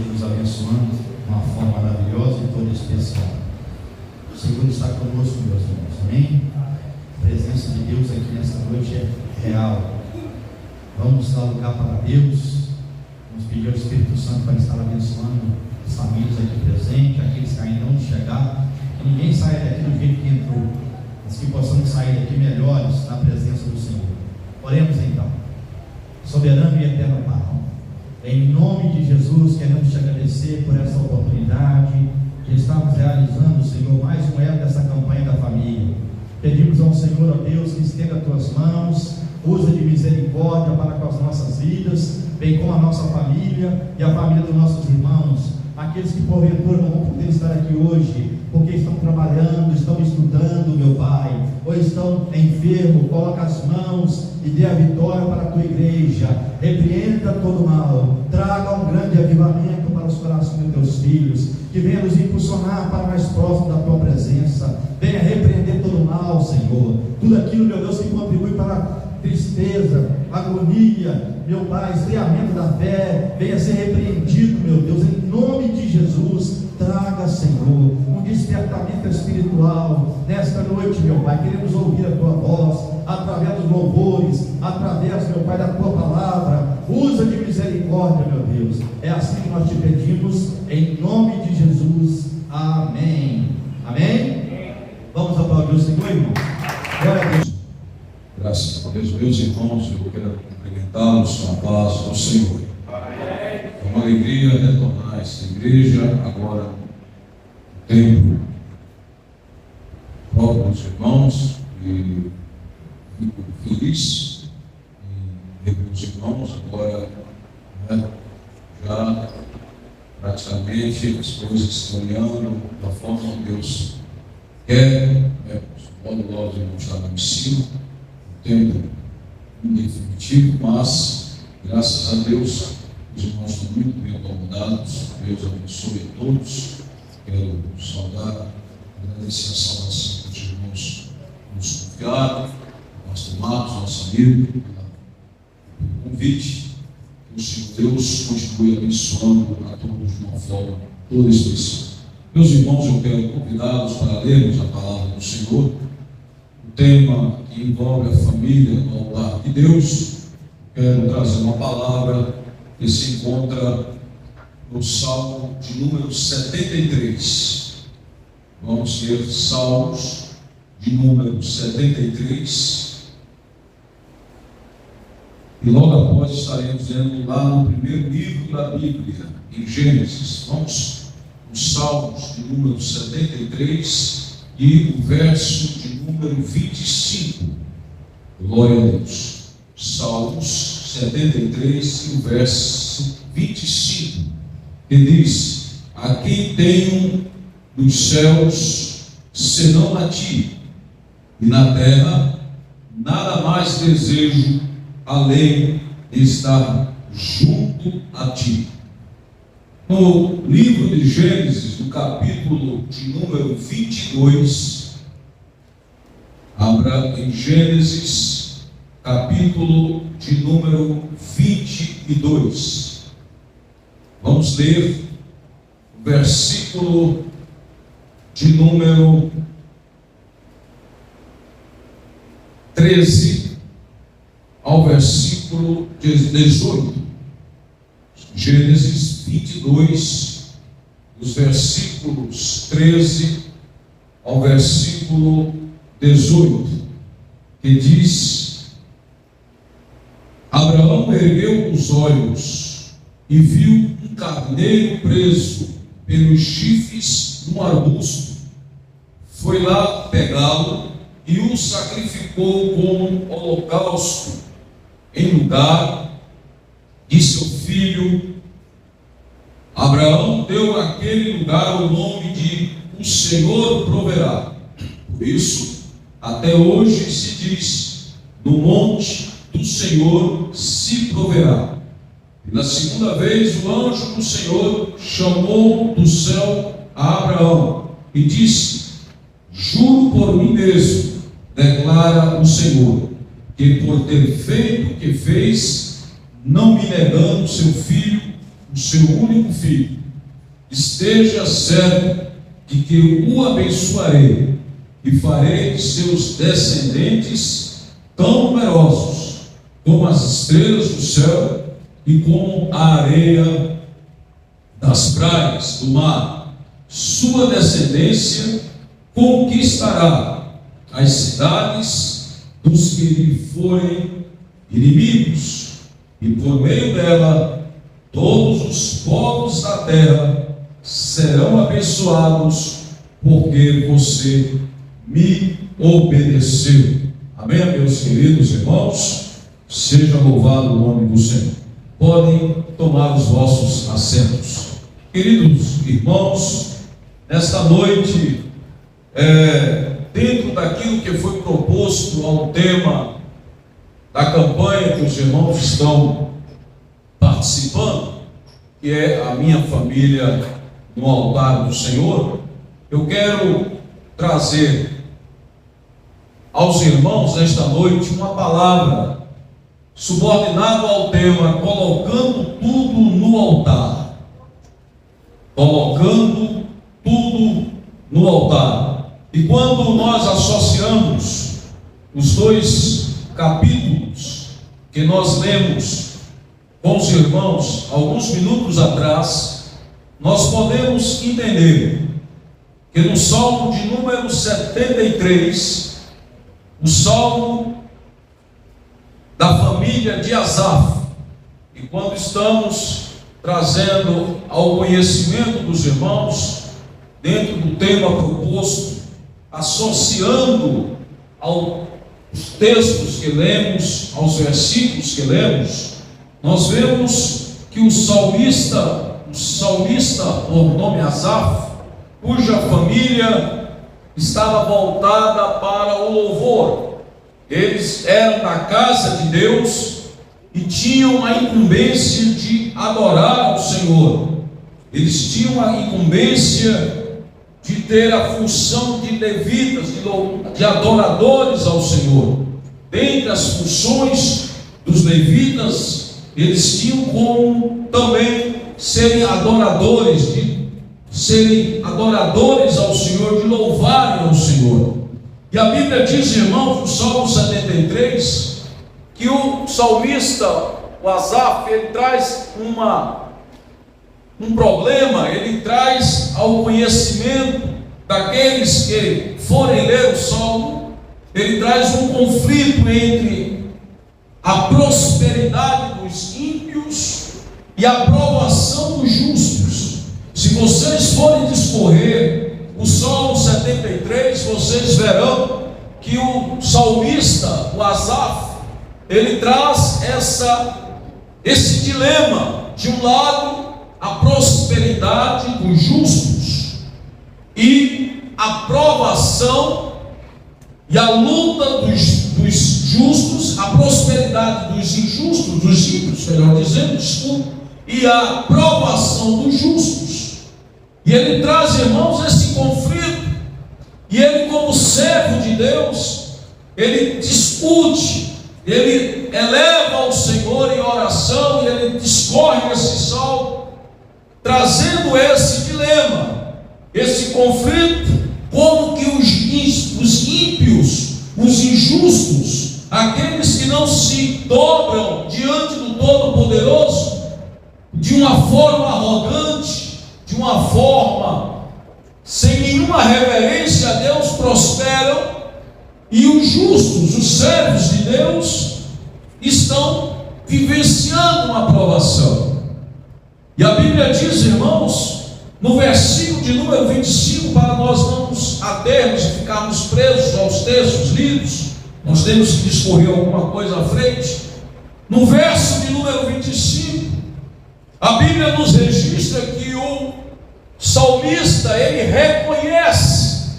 nos abençoando de uma forma maravilhosa e toda especial. O Senhor está conosco, meus irmãos, amém? A presença de Deus aqui nesta noite é real. Vamos dar lugar para Deus. Vamos pedir ao Espírito Santo para estar abençoando as famílias aqui presentes, aqueles que ainda não chegaram, que ninguém saia daqui do jeito que entrou, mas que possamos sair daqui melhores na presença do Senhor. Oremos então. Soberano e eterno Pai, em nome de Jesus, queremos te agradecer por essa oportunidade de estarmos realizando, Senhor, mais um elo dessa campanha da família. Pedimos ao Senhor, ó Deus, que estenda as tuas mãos, usa de misericórdia para com as nossas vidas, bem como a nossa família e a família dos nossos irmãos, aqueles que porventura não vão poder estar aqui hoje, porque estão trabalhando, estão estudando, meu Pai, ou estão enfermos. Coloca as mãos e dê a vitória para a tua igreja, repreenda todo mal, traga um grande avivamento para os corações dos teus filhos, que venha nos impulsionar para mais próximo da tua presença, venha repreender todo mal, Senhor, tudo aquilo, meu Deus, que contribui para tristeza, agonia, meu Pai, esfriamento da fé, venha ser repreendido, meu Deus, em nome de Jesus. Traga, Senhor, um despertamento espiritual nesta noite, meu Pai. Queremos ouvir a tua voz através dos louvores, através, meu Pai, da tua palavra. Usa de misericórdia, meu Deus. É assim que nós te pedimos, em nome de Jesus. Amém. Amém? Vamos aplaudir o Senhor, irmão. Glória a Deus. Graças a Deus, meus irmãos, eu quero cumprimentá-los com a paz do Senhor. É uma alegria retornar a esta igreja, agora no templo próprio dos irmãos, e fico feliz em rever os irmãos agora, já praticamente as coisas estão olhando da forma que Deus quer, modo lá os irmãos estar no ensino, tempo indefinitivo, mas graças a Deus os irmãos estão muito bem acomodados. Deus abençoe a todos. Quero saudar, agradecer a salvação que os irmãos nos confiaram, o pastor Marcos, nosso amigo, pelo convite. Que o Senhor Deus continue abençoando a todos de uma forma toda especial. Meus irmãos, eu quero convidá-los para lermos a palavra do Senhor. O tema que envolve a família no altar de Deus. Quero trazer uma palavra que se encontra no Salmo de número 73. Vamos ler Salmos de número 73. E logo após estaremos lendo lá no primeiro livro da Bíblia, em Gênesis. Vamos nos Salmos de número 73 e o verso de número 25. Glória a Deus. Salmos 73 e o verso 25, que diz: a quem tenho nos céus senão a ti, e na terra nada mais desejo além de estar junto a ti. No livro de Gênesis, no capítulo de número 22, abra em Gênesis, capítulo de número 22. Vamos ler o versículo de número 13 ao versículo 18. Gênesis 22, dos versículos 13 ao versículo 18, que diz: Abraão ergueu os olhos e viu um carneiro preso pelos chifres num arbusto. Foi lá pegá-lo e o sacrificou como holocausto em lugar de seu filho. Abraão deu àquele lugar o nome de O Senhor Proverá. Por isso, até hoje se diz: no monte do Senhor se proverá. E na segunda vez o anjo do Senhor chamou do céu a Abraão e disse: juro por mim mesmo, declara o Senhor, que por ter feito o que fez, não me negando seu filho, o seu único filho, esteja certo de que o abençoarei e farei de seus descendentes tão numerosos como as estrelas do céu e como a areia das praias do mar. Sua descendência conquistará as cidades dos que lhe forem inimigos, e por meio dela todos os povos da terra serão abençoados, porque você me obedeceu. Amém, meus queridos irmãos? Seja louvado o nome do Senhor. Podem tomar os vossos assentos. Queridos irmãos, nesta noite, dentro daquilo que foi proposto ao tema da campanha que os irmãos estão participando, que é a minha família no altar do Senhor, eu quero trazer aos irmãos nesta noite uma palavra subordinada ao tema colocando tudo no altar. Colocando tudo no altar. E quando nós associamos os dois capítulos que nós lemos com os irmãos alguns minutos atrás, nós podemos entender que no Salmo de número 73, o Salmo da família de Asaf, e quando estamos trazendo ao conhecimento dos irmãos, dentro do tema proposto, associando aos textos que lemos, aos versículos que lemos, nós vemos que o salmista por nome Asaf, cuja família estava voltada para o louvor. Eles eram da casa de Deus e tinham a incumbência de adorar ao Senhor. Eles tinham a incumbência de ter a função de levitas, de adoradores ao Senhor. Dentre as funções dos levitas, eles tinham como também serem adoradores ao Senhor, de louvarem ao Senhor. E a Bíblia diz, irmãos, no Salmo 73, que o salmista, o Asaf, ele traz um problema, ele traz ao conhecimento daqueles que forem ler o Salmo, ele traz um conflito entre a prosperidade dos ímpios e a provação dos justos. Se vocês forem discorrer o Salmo 73, vocês verão que o salmista, o Asaf, ele traz esse dilema. De um lado, a prosperidade dos justos e a provação e a luta dos justos, a prosperidade dos injustos, dos ímpios, melhor dizendo, desculpa, e a provação dos justos. E ele traz, irmãos, esse conflito, e ele, como servo de Deus, ele discute, ele eleva ao Senhor em oração, e ele discorre esse salmo, trazendo esse dilema, esse conflito, como que os ímpios, os injustos, aqueles que não se dobram diante do Todo-Poderoso, de uma forma arrogante, de uma forma sem nenhuma reverência a Deus, prosperam, e os justos, os servos de Deus, estão vivenciando uma provação. E a Bíblia diz, irmãos, no versículo de número 25, para nós não nos atermos e ficarmos presos aos textos lidos, nós temos que discorrer alguma coisa à frente. No verso de número 25, a Bíblia nos registra que o salmista, ele reconhece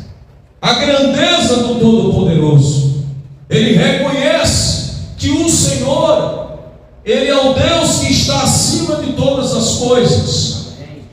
a grandeza do Todo-Poderoso. Ele reconhece que o Senhor, ele é o Deus que está acima de todas as coisas.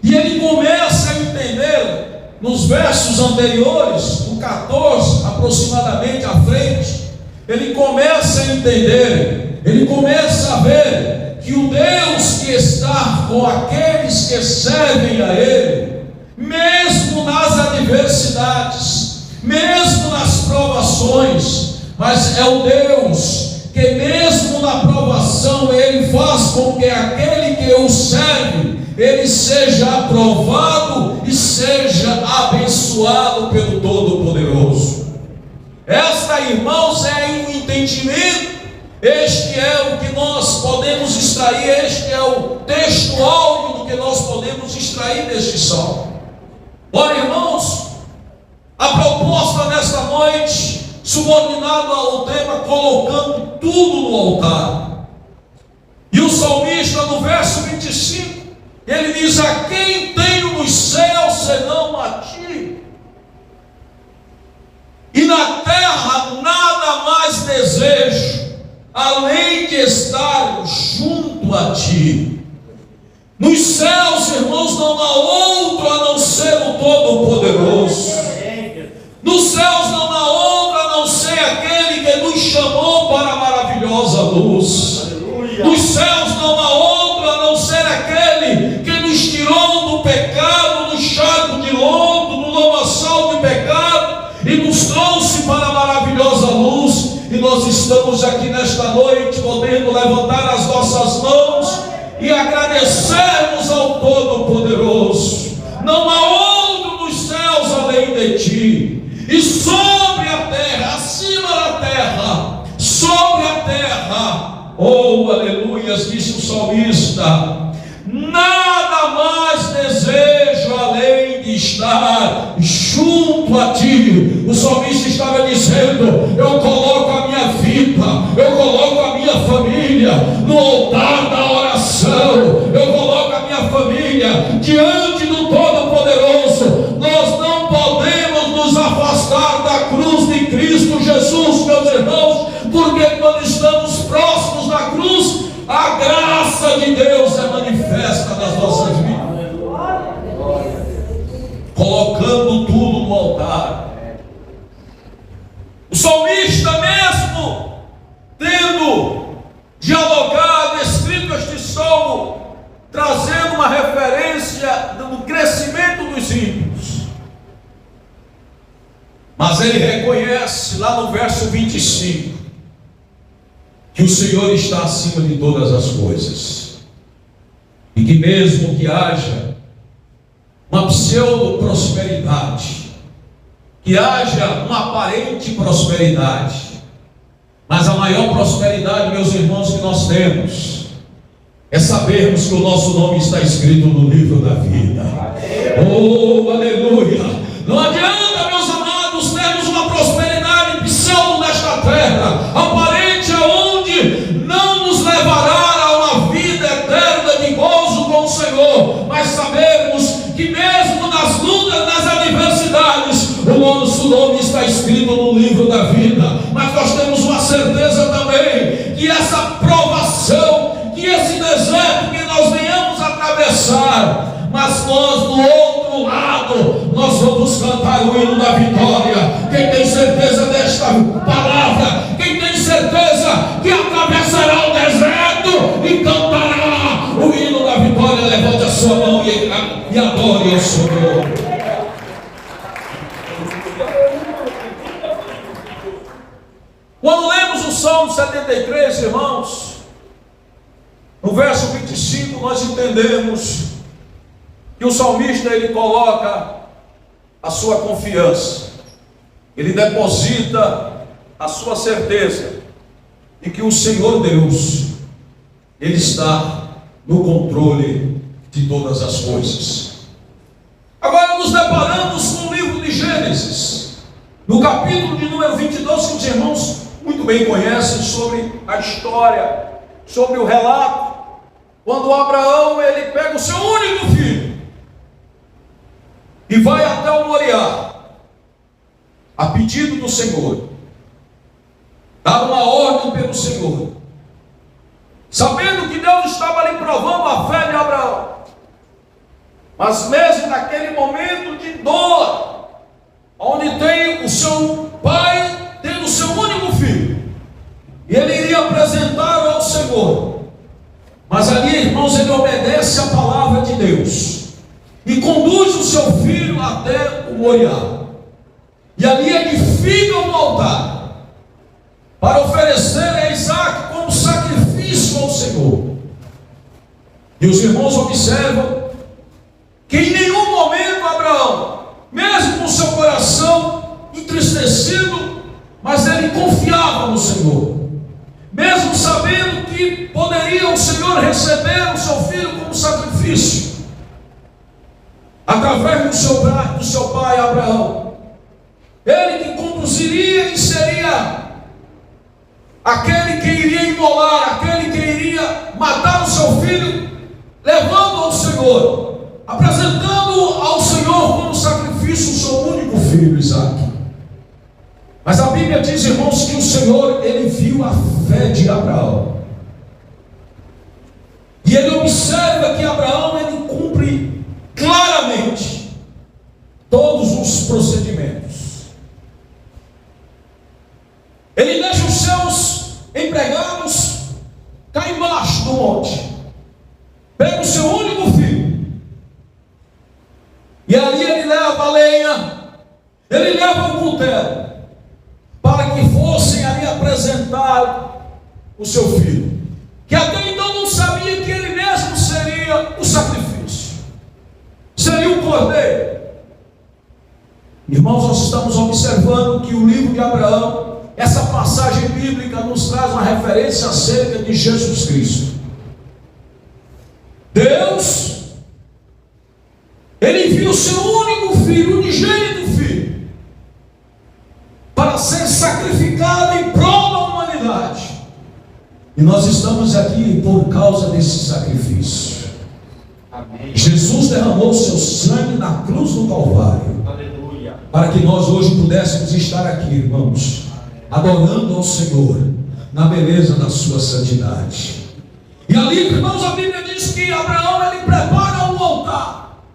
E ele começa a entender, nos versos anteriores, do 14 aproximadamente à frente, ele começa a entender, ele começa a ver que o Deus que está estar com aqueles que servem a Ele, mesmo nas adversidades, mesmo nas provações. Mas é o Deus que mesmo na provação Ele faz com que aquele que o serve, ele seja aprovado e seja abençoado pelo Todo-Poderoso. Esta, irmãos, é um entendimento. Este é o que nós podemos extrair, este é o texto áureo do que nós podemos extrair deste salmo. Ora, irmãos, a proposta nesta noite, subordinado ao tema, colocando tudo no altar. E o salmista, no verso 25, ele diz: a quem tenho nos céus senão a ti? E na terra nada mais desejo, além de estar junto a ti. Nos céus, irmãos, não há outro a não ser o Todo-Poderoso. Nos céus não há outro a não ser aquele que nos chamou para a maravilhosa luz. Aleluia. Nos céus não há outro a não ser aquele que nos tirou do pecado, do charco de lodo, do lamaçal de pecado, e nos trouxe para a maravilhosa luz. E nós estamos aqui nesta noite podendo levantar as nossas mãos e agradecermos ao Todo-Poderoso. Não há outro nos céus além de ti. E sobre a terra, acima da terra, sobre a terra, oh aleluias, disse o salmista, nada mais desejo além de estar junto a ti. O salmista estava dizendo: eu coloco a minha vida, eu coloco a minha família no altar da oração, eu coloco a minha família diante do Todo-Poderoso. Nós não podemos nos afastar da cruz de Cristo Jesus, meus irmãos, porque quando estamos próximos da cruz, a graça de Deus é manifesta nas nossas vidas, colocando tudo no altar. O salmista, mesmo tendo dialogado, escrito este salmo, trazendo uma referência do crescimento dos ímpios, mas ele reconhece lá no verso 25 que o Senhor está acima de todas as coisas, e que mesmo que haja uma pseudo-prosperidade, que haja uma aparente prosperidade, mas a maior prosperidade, meus irmãos, que nós temos é sabermos que o nosso nome está escrito no livro da vida. Oh, aleluia! Não adianta, meus amados, termos uma prosperidade pseudo nesta terra, aparente, aonde não nos levará a uma vida eterna de gozo com o Senhor, mas sabermos que mesmo nas lutas, nas adversidades, o nosso nome está escrito no livro da vida. Mas nós temos uma certeza também, que essa provação, que esse deserto que nós venhamos atravessar, mas nós do outro lado, nós vamos cantar o hino da vitória. Quem tem certeza desta palavra, quem tem certeza que atravessará o deserto e cantará o hino da vitória, levante a sua mão e adore ao Senhor. Quando lemos o Salmo 73, irmãos, no verso 25, nós entendemos que o salmista, ele coloca a sua confiança, ele deposita a sua certeza de que o Senhor Deus, ele está no controle de todas as coisas. Agora nos deparamos com o livro de Gênesis, no capítulo de número 22, que os irmãos muito bem conhecem, sobre a história, sobre o relato, quando Abraão, ele pega o seu único filho e vai até o Moriá, a pedido do Senhor, dar uma ordem pelo Senhor, sabendo que Deus estava ali provando a fé de Abraão, mas mesmo naquele momento de dor, onde tem o seu pai tendo o seu único filho, e ele iria apresentar ao Senhor, mas ali, irmãos, ele obedece obedece a palavra de Deus e conduz o seu filho até o Moriá, e ali edifica um altar para oferecer a Isaac como sacrifício ao Senhor. E os irmãos observam que em nenhum momento Abraão, mesmo com seu coração entristecido, mas ele confiava no Senhor, mesmo sabendo que poderia o Senhor receber o seu filho como sacrifício, através do seu pai Abraão. Ele que conduziria e seria aquele que iria imolar, aquele que iria matar o seu filho, levando ao Senhor, apresentando ao Senhor como sacrifício o seu único filho, Isaque. Mas a Bíblia diz, irmãos, que o Senhor, ele viu a fé de Abraão, e ele observa que Abraão, ele cumpre claramente todos os procedimentos. Ele deixa os seus empregados cá embaixo do monte, pega o seu único filho, e ali ele leva a lenha, ele leva o cutelo, para que fossem ali apresentar o seu filho, que até então não sabia que ele mesmo seria o sacrifício, seria o cordeiro. Irmãos, nós estamos observando que o livro de Abraão, essa passagem bíblica nos traz uma referência acerca de Jesus Cristo. Deus, ele enviou o seu único filho, unigênito filho, para ser sacrificado em prol da humanidade. E nós estamos aqui por causa desse sacrifício. Amém. Jesus derramou o seu sangue na cruz do Calvário. Aleluia. Para que nós hoje pudéssemos estar aqui, irmãos, adorando ao Senhor na beleza da sua santidade. E ali, irmãos, a Bíblia diz que Abraão, ele prepara um altar,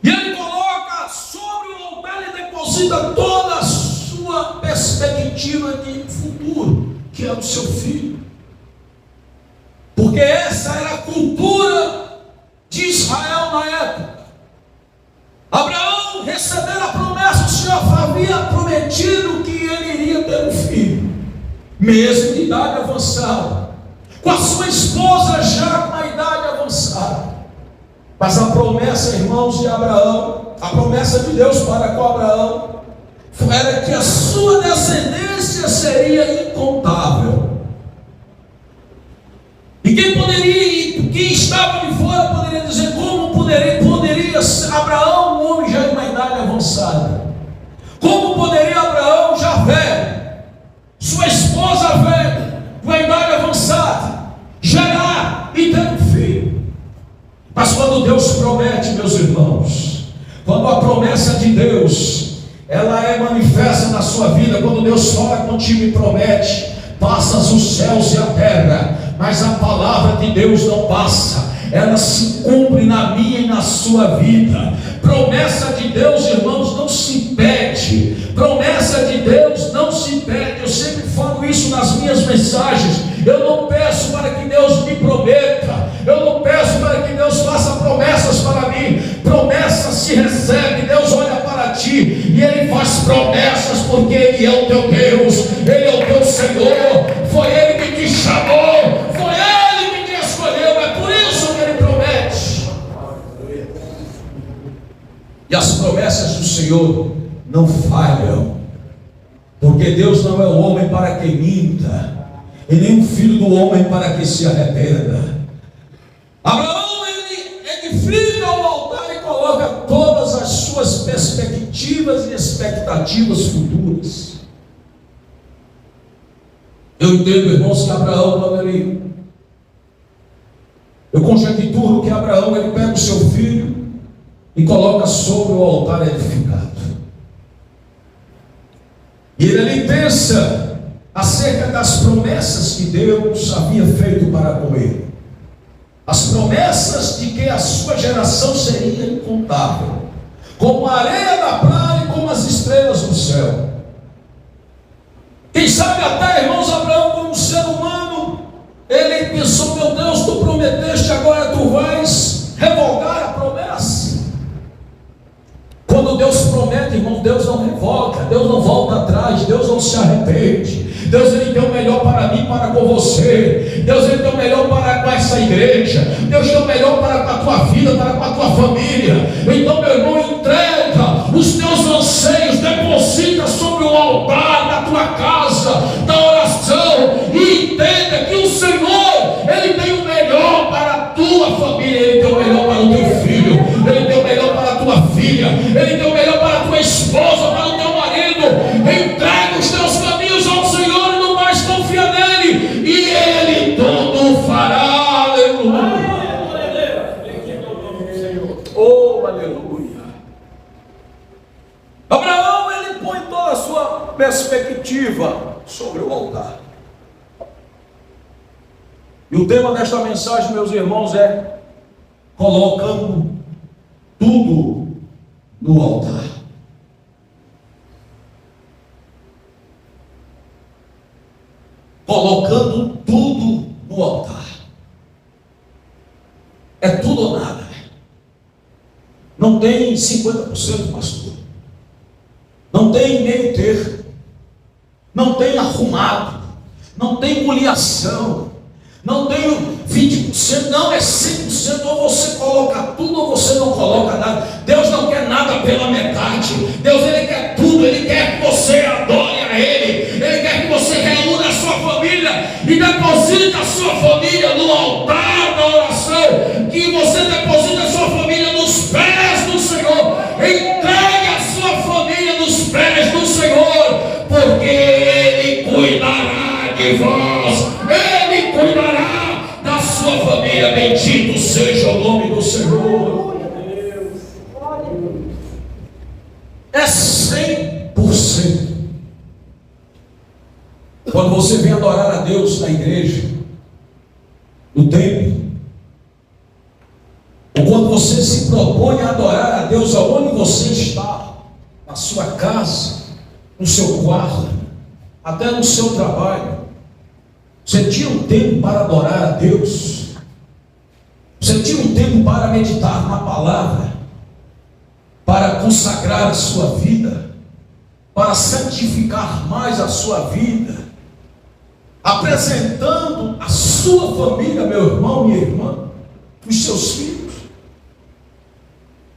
e ele coloca sobre o altar, ele deposita toda a sua perspectiva de futuro, que é o seu filho, porque essa era a cultura de Israel na época. Abraão recebeu a promessa, o Senhor havia prometido que ele iria ter um filho, mesmo de idade avançada, com a sua esposa já com a idade avançada. Mas a promessa, irmãos, de Abraão, a promessa de Deus para com Abraão, era que a sua descendência seria incontável. E quem estava de fora poderia dizer: como poderia Abraão, um homem já de uma idade avançada, como poderia Abraão, já velho, sua esposa velha, com a idade avançada, gerar e ter um filho? Mas quando Deus promete, meus irmãos, quando a promessa de Deus, ela é manifesta na sua vida, quando Deus fala contigo e promete, passas os céus e a terra, mas a palavra de Deus não passa, ela se cumpre na minha e na sua vida. Promessa de Deus, irmãos, não se pede. Promessa de Deus não se pede. Eu sempre falo isso nas minhas mensagens. Eu não peço para que Deus me prometa, eu não peço para que Deus faça promessas para mim. Promessa se recebe. Deus olha para ti e Ele faz promessas, porque Ele é o teu Deus, Ele é o teu Senhor. Foi Ele que te chamou, foi Ele que te escolheu. É por isso que Ele promete. E as promessas do Senhor não falham, porque Deus não é o homem para que minta, e nem o filho do homem para que se arrependa. Abraão, ele edifica o altar e coloca todas as suas perspectivas e expectativas futuras. Eu entendo, irmãos, que Abraão, quando eu conjecturo que Abraão, ele pega o seu filho e coloca sobre o altar edificado, e ele pensa acerca das promessas que Deus havia feito para com ele, as promessas de que a sua geração seria incontável, como a areia da praia e como as estrelas do céu. Quem sabe até, irmãos, Abraão, como ser humano, ele pensou: meu Deus, tu prometeste, agora tu revoga, Deus não volta atrás, Deus não se arrepende. Deus, Ele tem o melhor para mim, para com você. Deus, Ele tem o melhor para com essa igreja. Deus tem o melhor para com a tua vida, para com a tua família. Então, meu irmão, entrega os teus anseios, deposita sobre o altar da tua casa, da oração, e entenda que o Senhor, Ele tem o melhor para a tua família, Ele tem o melhor para o teu filho, Ele tem o melhor para a tua filha, Ele tem o melhor para a tua esposa, para o teu marido. Entrega os teus caminhos ao Senhor e não mais confia nele, e Ele tudo fará. Aleluia. Oh, aleluia. Abraão, ele põe toda a sua perspectiva sobre o altar. E o tema desta mensagem, meus irmãos, é colocando tudo no altar. Colocando tudo no altar. É tudo ou nada. Não tem 50%, pastor. Não tem meio termo. Não tem arrumado. Não tem coliação. Não tem 20%. Não, é 100%. Ou você coloca tudo ou você não coloca nada. Deus não quer nada pela metade. Deus, Ele quer tudo. Ele quer que você adore a Ele. Ele quer que você reúna a sua família e deposite a sua família no altar da oração. Que você deposite a sua família nos pés do Senhor. Entregue a sua família nos pés do Senhor, porque Ele cuidará de vós. Ele cuidará da sua família. Bendito seja o nome do Senhor. É 100%. Quando você vem adorar a Deus na igreja, no templo, ou quando você se propõe a adorar a Deus aonde você está, na sua casa, no seu quarto, até no seu trabalho, você tira um tempo para adorar a Deus. Você tira um tempo para meditar na palavra, para consagrar a sua vida, para santificar mais a sua vida, apresentando a sua família, meu irmão, minha irmã, os seus filhos,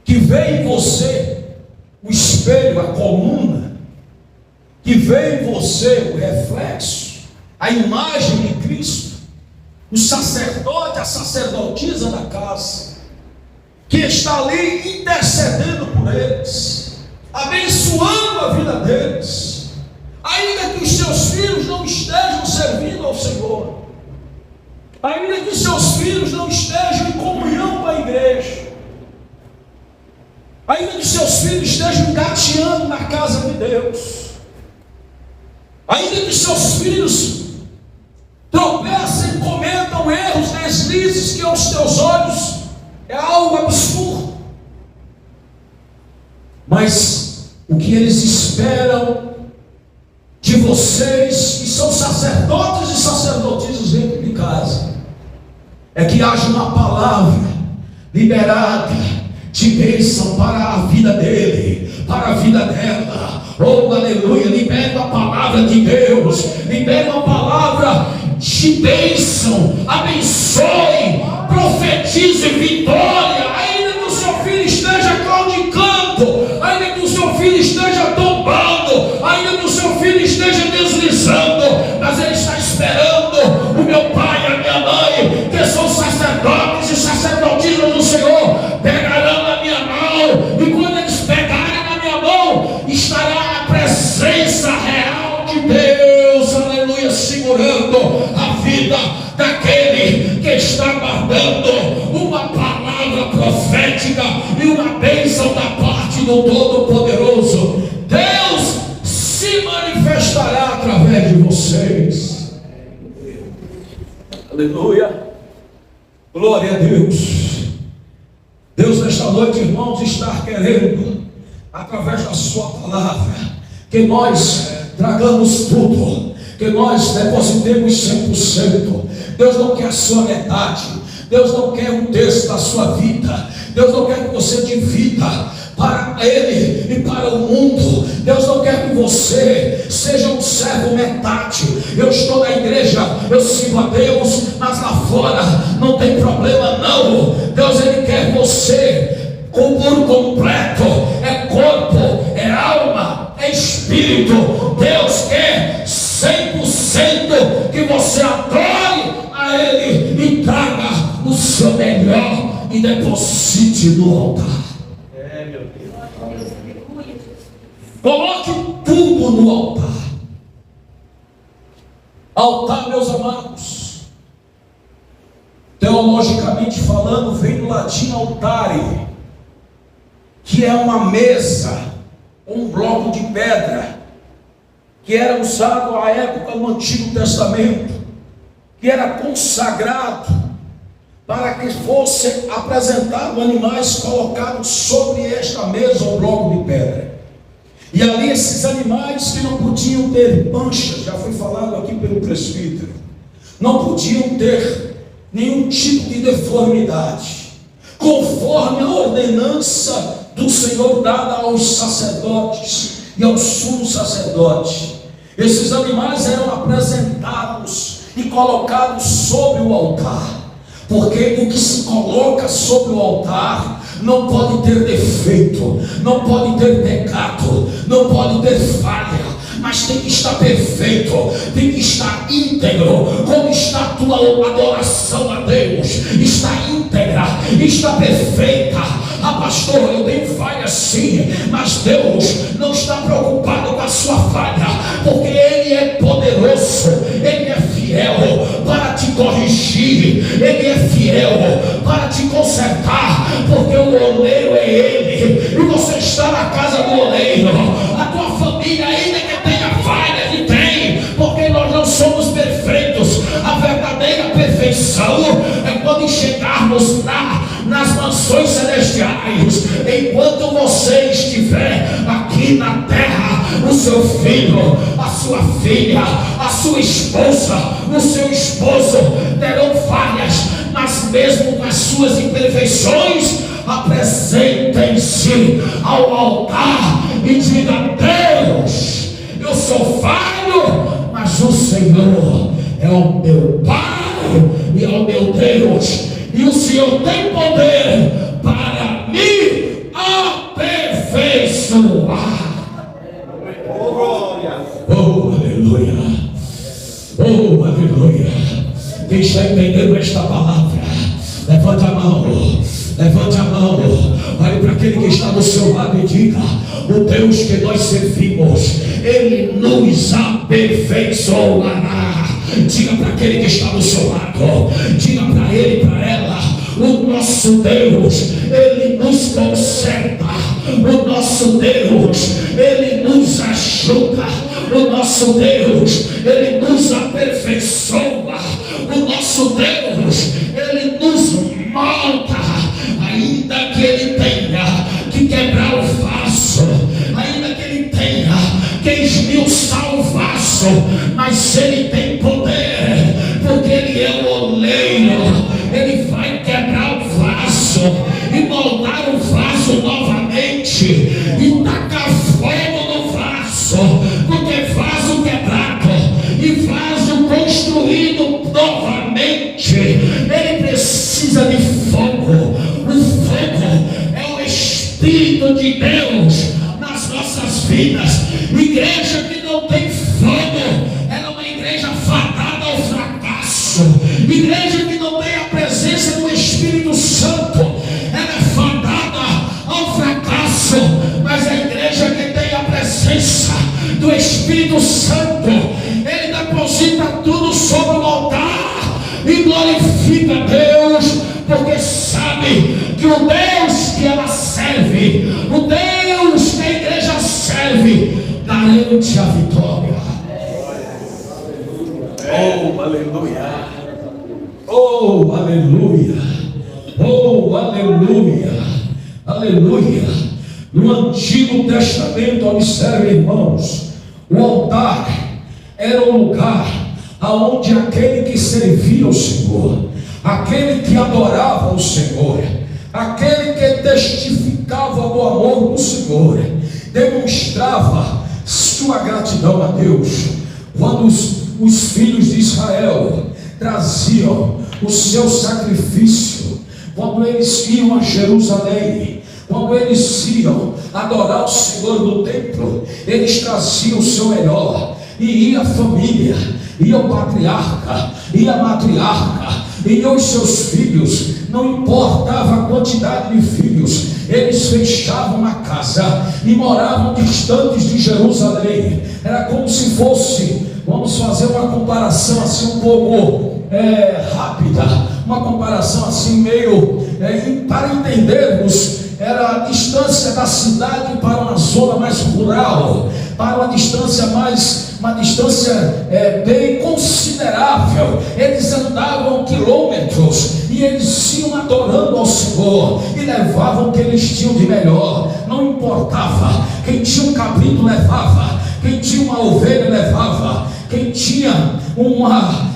que vê em você o espelho, a coluna, que vê em você o reflexo, a imagem de Cristo, o sacerdote, a sacerdotisa da casa, que está ali intercedendo por eles, abençoando a vida deles, ainda que os seus filhos não estejam servindo ao Senhor, ainda que os seus filhos não estejam em comunhão com a igreja, ainda que os seus filhos estejam engateando na casa de Deus, ainda que os seus filhos tropeçam, cometam erros, deslizes que aos teus olhos é algo absurdo, mas o que eles esperam de vocês, que são sacerdotes e sacerdotisas dentro de casa, é que haja uma palavra liberada de bênção para a vida dele, para a vida dela. Oh, aleluia. Libera a palavra de Deus, libera a palavra de bênção, abençoe, profetize vitória, ainda que o seu filho esteja claudicando, ainda que o seu filho esteja tombando, ainda que o seu filho esteja deslizando, mas ele está esperando o meu pai e a minha mãe, que são sacerdotes e sacerdotisas do Senhor, pegarão na minha mão, e quando eles pegarem na minha mão, estará a presença real de Deus, aleluia, segurando a vida daquele que está guardando uma palavra profética e uma bênção da parte do Todo-Poderoso. Deus se manifestará através de vocês. Aleluia, glória a Deus. Deus nesta noite, irmãos, está querendo, através da sua palavra, que nós tragamos tudo, que nós depositemos 100%. Deus não quer a sua metade, Deus não quer um terço da sua vida, Deus não quer que você divida, para ele e para o mundo. Deus não quer que você seja um servo metade. Eu estou na igreja, eu sirvo a Deus, mas lá fora não tem problema não. Deus, ele quer você por completo. É corpo, é alma, é espírito. Deus quer 100% que você adore a ele e traga o seu melhor e deposite no altar. Meu Deus. Coloque tudo no altar. Altar, meus amados, teologicamente falando, vem do latim altare, que é uma mesa, um bloco de pedra, que era usado à época no Antigo Testamento, que era consagrado para que fosse apresentado animais colocados sobre esta mesa ou bloco de pedra. E ali esses animais que não podiam ter manchas, já foi falado aqui pelo presbítero, não podiam ter nenhum tipo de deformidade, conforme a ordenança do Senhor dada aos sacerdotes e ao sumo sacerdote. Esses animais eram apresentados e colocados sobre o altar, porque o que se coloca sobre o altar não pode ter defeito, não pode ter pecado, não pode ter falha, mas tem que estar perfeito, tem que estar íntegro. Como está a tua adoração a Deus? Está íntegra, está perfeita. Ah, pastor, eu tenho falha sim, mas Deus não está preocupado com a sua falha, porque Ele é poderoso, Ele é fiel para te corrigir, Ele é fiel para te consertar, porque o oleiro é Ele, e você está na casa do oleiro. A tua família, ainda que tenha falhas, e tem, porque nós não somos perfeitos. A verdadeira perfeição é quando chegarmos nas mansões celestiais. Enquanto você estiver aqui na terra, o seu filho, a sua filha, a sua esposa, o seu esposo terão falhas, mas mesmo nas suas imperfeições, apresentem-se ao altar e diga: Deus, eu sou falho, mas o Senhor é o meu Pai e é o meu Deus, e o Senhor tem poder para me aperfeiçoar. Oh, aleluia. Oh, aleluia. Quem está entendendo esta palavra, levante a mão. Levante a mão, olhe para aquele que está do seu lado e diga: o Deus que nós servimos, Ele nos aperfeiçoará. Diga para aquele que está do seu lado, diga para ele e para ela: o nosso Deus, Ele nos conserta. O nosso Deus, Ele nos ajuda. O nosso Deus, Ele nos aperfeiçoa. O nosso Deus, Ele nos molda. Ainda que Ele tenha que quebrar o vaso, ainda que Ele tenha que esmiuçar o vaso, mas Ele tem poder, porque Ele é o oleiro. Ele vai quebrar o vaso e moldar o vaso novamente e tacar fogo no vaso, porque vaso quebrado e vaso construído novamente, ele precisa de fogo. O fogo é o Espírito de Deus nas nossas vidas. Igreja que não tem fogo, ela é uma igreja fadada ao fracasso. Igreja que não tem a presença do Espírito Santo, ela é fadada ao fracasso. Mas a igreja que tem a presença do Espírito Santo, ele deposita tudo sobre o altar e glorifica a Deus, porque sabe que o Deus que ela serve, o Deus que a igreja serve, garante a vitória. Oh, aleluia! Oh, aleluia! Oh, aleluia! Aleluia! No Antigo Testamento, observe, irmãos, o altar era um lugar aonde aquele que servia o Senhor, aquele que adorava o Senhor, aquele que testificava do amor do Senhor, demonstrava sua gratidão a Deus. Quando os filhos de Israel traziam o seu sacrifício, quando eles iam a Jerusalém, quando eles iam adorar o Senhor no templo, eles traziam o seu melhor, e ia a família, ia o patriarca, ia a matriarca, e os seus filhos, não importava a quantidade de filhos, eles fechavam uma casa e moravam distantes de Jerusalém. Era como se fosse, vamos fazer uma comparação assim um pouco rápida, uma comparação assim meio, para entendermos, era a distância da cidade para uma zona mais rural, para uma distância bem considerável. Eles andavam quilômetros e eles iam adorando ao Senhor e levavam o que eles tinham de melhor. Não importava, quem tinha um cabrito levava, quem tinha uma ovelha levava, quem tinha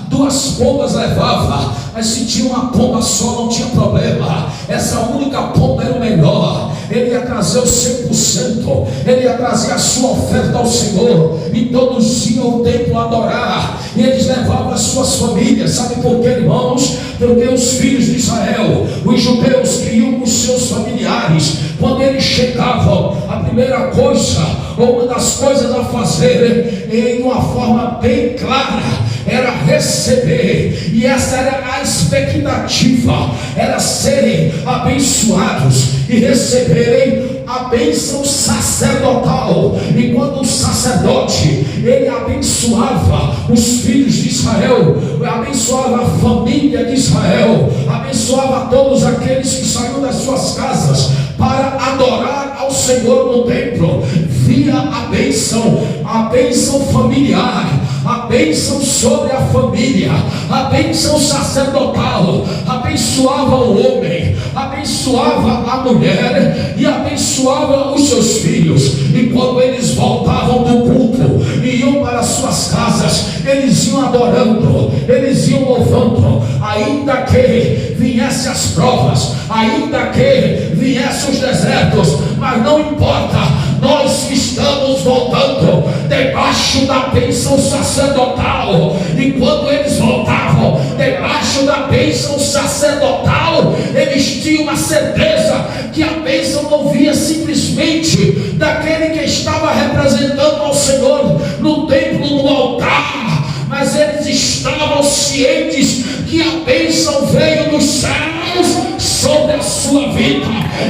duas pombas levava, mas se tinha uma pomba só não tinha problema, essa única pomba era o melhor. Ele ia trazer o 100%, ele ia trazer a sua oferta ao Senhor, e todos iam ao templo adorar, e eles levavam as suas famílias. Sabe por quê, irmãos? Porque os filhos de Israel, os judeus, que iam com os seus familiares, quando eles chegavam, a primeira coisa, ou uma das coisas a fazer, em uma forma bem clara, era receber, e essa era a expectativa, era serem abençoados e receberem a bênção sacerdotal. E quando o sacerdote, ele abençoava os filhos de Israel, abençoava a família de Israel, abençoava todos aqueles que saíram das suas casas para adorar ao Senhor no templo, via a bênção familiar, a bênção sobre a família, a bênção sacerdotal, abençoava o homem, abençoava a mulher e abençoava os seus filhos. E quando eles voltavam do culto e iam para suas casas, eles iam adorando, eles iam louvando, ainda que viessem as provas, ainda que viessem os desertos, mas não importa, nós estamos voltando debaixo da bênção sacerdotal. E quando eles voltavam debaixo da bênção sacerdotal, eles tinham uma certeza que a bênção não vinha simplesmente daquele que estava representando ao Senhor no templo, no altar, mas eles estavam cientes que a bênção veio dos céus sobre a sua vida.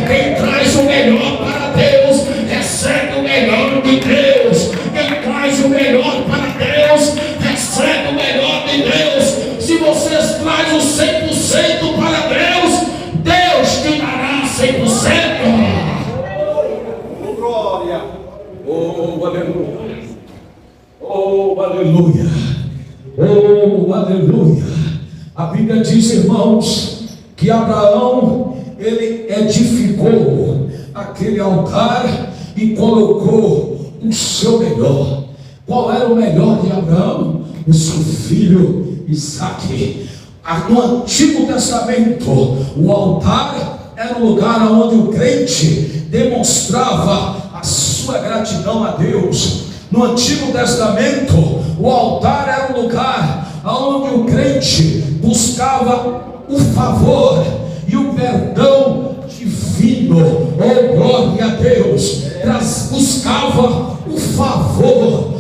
Quem traz o melhor para Deus recebe o melhor de Deus. Quem traz o melhor para Deus recebe o melhor de Deus. Se você traz o 100% para Deus, Deus te dará 100%. Glória. Oh, aleluia. Oh, aleluia. Oh, aleluia. A Bíblia diz, irmãos, que Abraão, ele edificou aquele altar e colocou o seu melhor. Qual era o melhor de Abraão? O seu filho Isaque. No Antigo Testamento, o altar era um lugar onde o crente demonstrava a sua gratidão a Deus. No Antigo Testamento, o altar era um lugar onde o crente buscava o favor e o perdão divino. Oh, glória a Deus! Buscava o favor,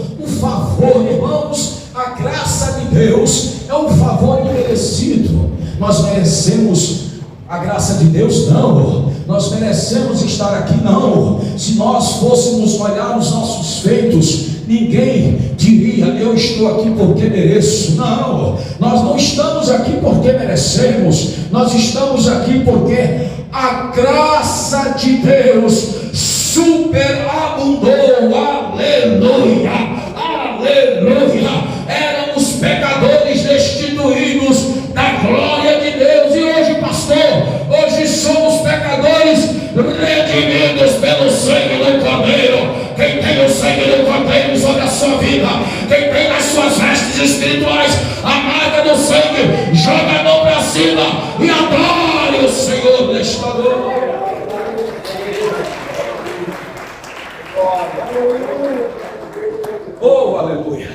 irmãos. A graça de Deus é um favor imerecido. Nós merecemos a graça de Deus? Não. Nós merecemos estar aqui? Não. Se nós fôssemos olhar os nossos feitos, ninguém diria, eu estou aqui porque mereço. Não, nós não estamos aqui porque merecemos, nós estamos aqui porque a graça de Deus superabundou. Aleluia, aleluia. Éramos pecadores destituídos da glória de Deus, e hoje, pastor, hoje somos pecadores redimidos pelo sangue do Cordeiro. Quem tem o sangue do Cordeiro sobre a sua vida, quem tem nas suas vestes espirituais a marca do sangue, joga a mão para cima e adore o Senhor nesta noite. Oh, aleluia.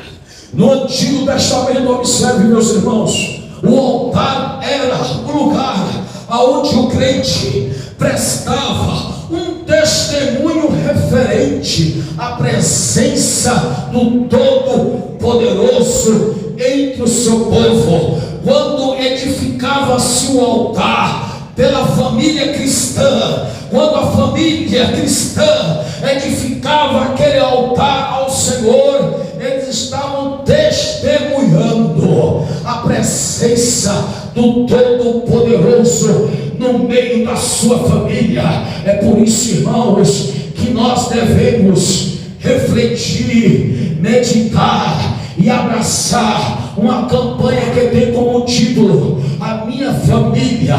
No Antigo Testamento, observe, meus irmãos, o altar era o lugar aonde o crente prestava um testemunho referente à presença do Todo-Poderoso entre o seu povo. Quando edificava-se o altar pela família cristã, quando a família cristã edificava aquele altar ao Senhor, eles estavam testemunhando a presença do Todo-Poderoso no meio da sua família. É por isso, irmãos, que nós devemos refletir, meditar e abraçar uma campanha que tem como título: a minha família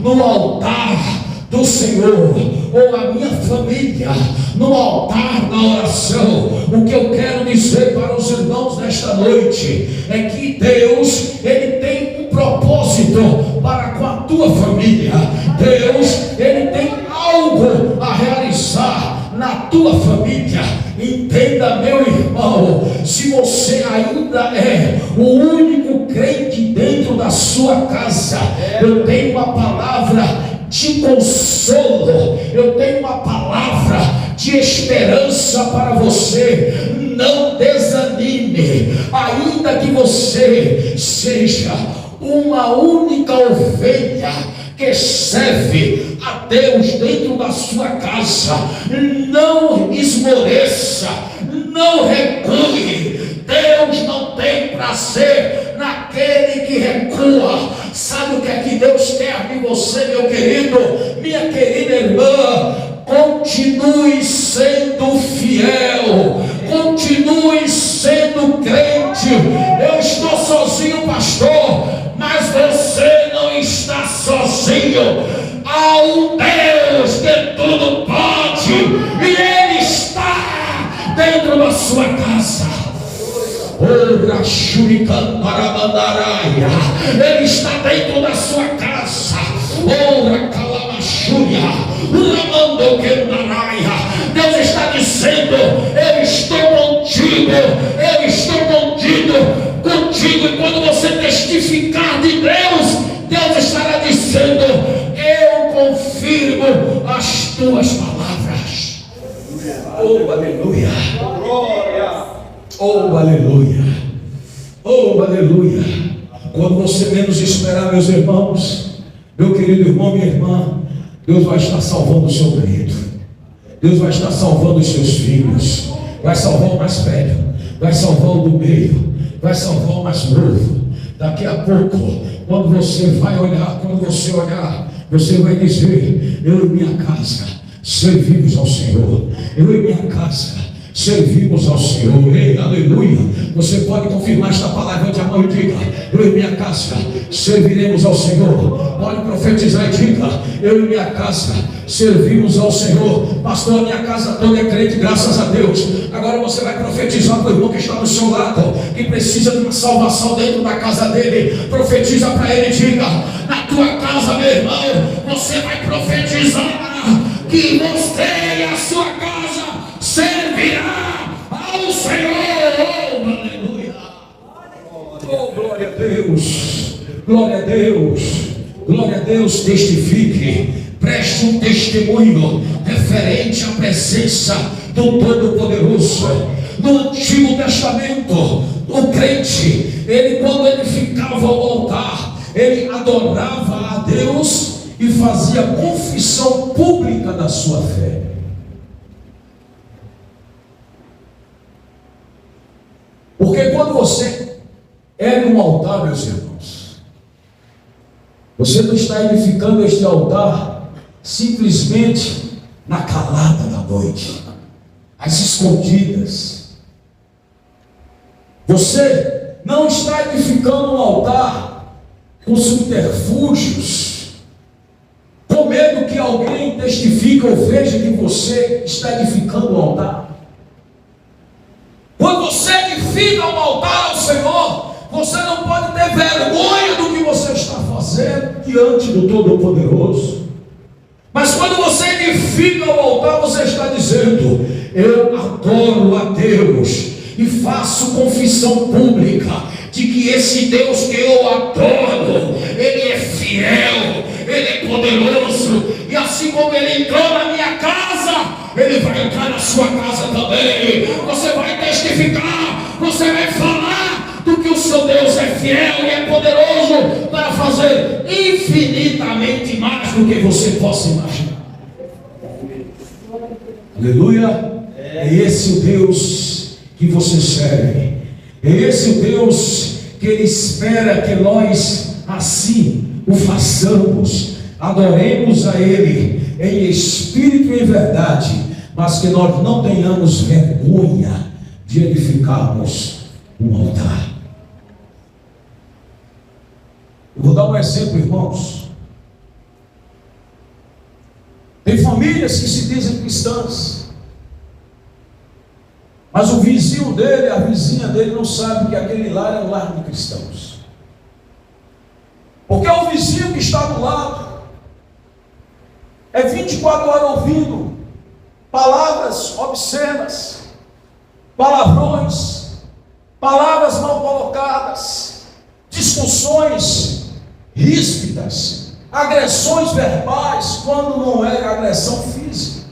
no altar do Senhor, ou a minha família no altar da oração. O que eu quero dizer para os irmãos nesta noite é que Deus, Ele tem um propósito para com a tua família. Deus, Ele tem algo a realizar na tua família. Entenda, meu irmão, se você ainda é o único crente dentro da sua casa, eu tenho uma palavra de consolo, eu tenho uma palavra de esperança para você. Não desanime, ainda que você seja uma única ovelha que serve a Deus dentro da sua casa. Não esmoreça, não recue. Deus não tem prazer naquele que recua. Sabe o que é que Deus quer de você, meu querido, minha querida irmã? Continue sendo fiel, continue sendo crente. Eu estou sozinho, pastor, mas você não está sozinho. Há um Deus que tudo pode, e Ele está dentro da sua casa. Ele está dentro da sua casa. Deus está dizendo: eu estou contigo, eu estou contigo. E quando você testificar de Deus, Deus estará dizendo: eu confirmo as tuas palavras. Oh, aleluia. Oh, aleluia. Oh, aleluia. Quando você menos esperar, meus irmãos, meu querido irmão, minha irmã, Deus vai estar salvando o seu marido, Deus vai estar salvando os seus filhos, vai salvar o mais velho, vai salvar o do meio, vai salvar o mais novo. Daqui a pouco, quando você vai olhar, você vai dizer: eu e minha casa servimos ao Senhor, eu e minha casa servimos ao Senhor. Ei, aleluia. Você pode confirmar esta palavra de amor e diga: eu e minha casa serviremos ao Senhor. Pode profetizar e diga: eu e minha casa servimos ao Senhor. Pastor, a minha casa toda é crente, graças a Deus. Agora você vai profetizar para o irmão que está do seu lado, que precisa de uma salvação dentro da casa dele. Profetiza para ele e diga: na tua casa, meu irmão, você vai profetizar que você e a sua casa servirá ao Senhor. Oh, aleluia. Oh, glória a Deus. Glória a Deus. Glória a Deus. Testifique, preste um testemunho referente à presença do Todo-Poderoso. No Antigo Testamento, o crente, quando ele ficava ao altar, ele adorava a Deus e fazia confissão pública da sua fé. Porque quando você ergue um altar, meus irmãos, você não está edificando este altar simplesmente na calada da noite, às escondidas. Você não está edificando um altar com subterfúgios, com medo que alguém testifique ou veja que você está edificando o altar. Quando você edifica um altar ao Senhor, você não pode ter vergonha do que você está fazendo diante do Todo-Poderoso. Mas quando você edifica o altar, você está dizendo: eu adoro a Deus e faço confissão pública de que esse Deus que eu adoro, Ele é fiel, Ele é poderoso, e assim como Ele entrou na minha casa, Ele vai entrar na sua casa também. Você vai testificar, você vai falar do que o seu Deus é fiel e é poderoso para fazer infinitamente mais do que você possa imaginar. Aleluia. É esse o Deus que você serve. É esse o Deus que Ele espera que nós assim o façamos. Adoremos a Ele em espírito e em verdade, mas que nós não tenhamos vergonha de edificarmos um altar. Eu vou dar um exemplo, irmãos. Tem famílias que se dizem cristãs, mas o vizinho dele, a vizinha dele não sabe que aquele lar é um lar de cristãos. Porque o vizinho que está do lado é 24 horas ouvindo palavras obscenas, palavrões, palavras mal colocadas, discussões ríspidas, agressões verbais, quando não é agressão física,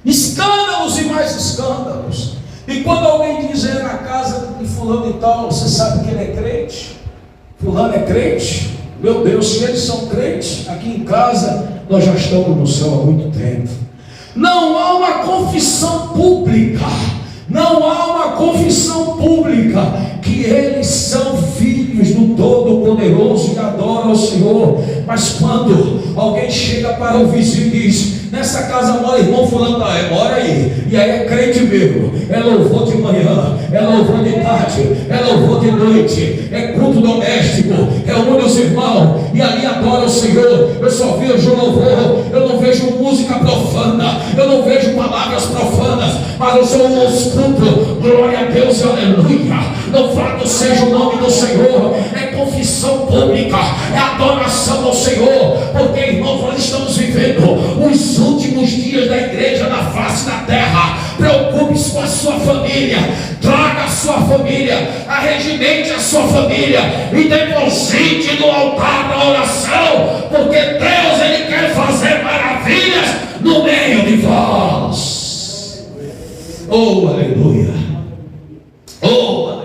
escândalos e mais escândalos. E quando alguém diz na casa de fulano e tal, você sabe que ele é crente? Fulano é crente? Meu Deus, se eles são crentes, aqui em casa nós já estamos no céu há muito tempo. Não há uma confissão pública, não há uma confissão pública que eles são filhos do Todo-Poderoso e adoram ao Senhor. Mas quando alguém chega para o vizinho e diz: nessa casa mora irmão fulano, mora aí, e aí é crente mesmo, é louvor de manhã, é louvor de tarde, é louvor de noite, é culto doméstico, reúne os irmãos e ali adora o Senhor. Eu só vejo louvor, eu não vejo música profana, eu não vejo palavras profanas, mas eu sou um escuto, glória a Deus, aleluia. Louvado seja o nome do Senhor. É confissão pública, é adoração ao Senhor, porque, irmãos, nós estamos vivendo os últimos dias da igreja na face da terra. Preocupe-se com a sua família, traga a sua família, arregimente a sua família e deposite no altar da oração, porque Deus, Ele quer fazer maravilhas no meio de vós. Oh, aleluia! Oh, aleluia!